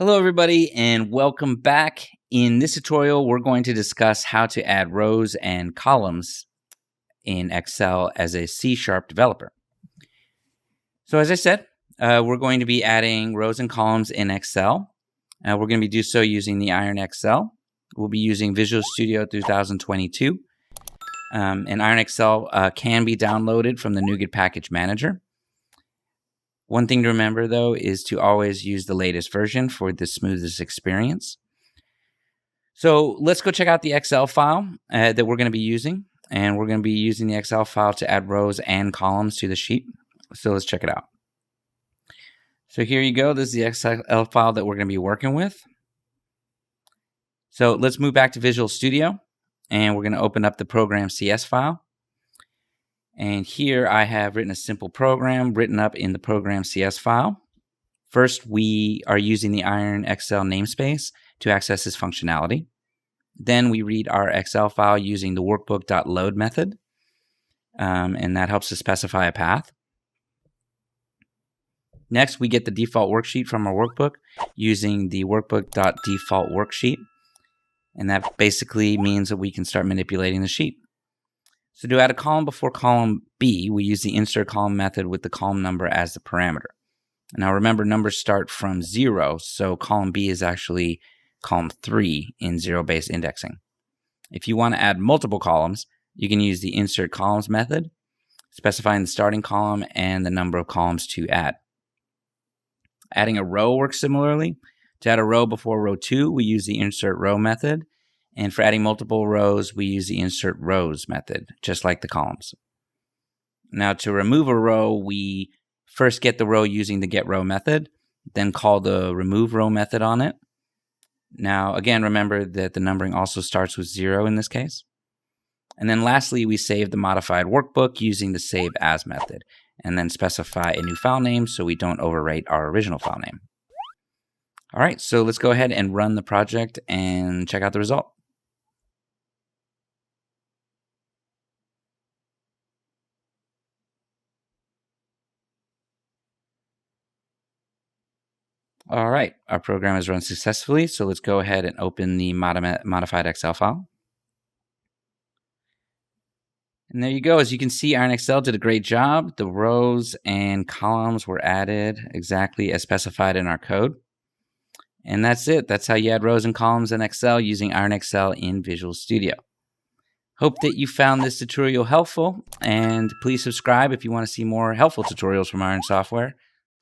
Hello everybody and welcome back. In this tutorial, we're going to discuss how to add rows and columns in Excel as a C# developer. So as I said, we're going to be adding rows and columns in Excel. We're going to do so using the IronXL. We'll be using Visual Studio 2022. And IronXL can be downloaded from the NuGet Package Manager. One thing to remember, though, is to always use the latest version for the smoothest experience. So let's go check out the Excel file that we're going to be using. And we're going to be using the Excel file to add rows and columns to the sheet. So let's check it out. So here you go. This is the Excel file that we're going to be working with. So let's move back to Visual Studio. And we're going to open up the program CS file. And here I have written a simple program written up in the program CS file. First, we are using the IronXL namespace to access this functionality. Then we read our Excel file using the workbook.load method, and that helps us specify a path. Next, we get the default worksheet from our workbook using the workbook.default worksheet, and that basically means that we can start manipulating the sheet. So to add a column before column B, we use the insert column method with the column number as the parameter. Now remember, numbers start from 0, so column B is actually column 3 in zero-based indexing. If you want to add multiple columns, you can use the insert columns method, specifying the starting column and the number of columns to add. Adding a row works similarly. To add a row before row 2, we use the insert row method. And for adding multiple rows, we use the insert rows method, just like the columns. Now to remove a row, we first get the row using the getRow method, then call the remove row method on it. Now again, remember that the numbering also starts with 0 in this case. And then lastly, we save the modified workbook using the save as method, and then specify a new file name so we don't overwrite our original file name. All right, so let's go ahead and run the project and check out the result. All right, our program has run successfully, so let's go ahead and open the modified Excel file. And there you go. As you can see, IronXL did a great job. The rows and columns were added exactly as specified in our code. And that's it. That's how you add rows and columns in Excel using IronXL in Visual Studio. Hope that you found this tutorial helpful, and please subscribe if you want to see more helpful tutorials from Iron Software.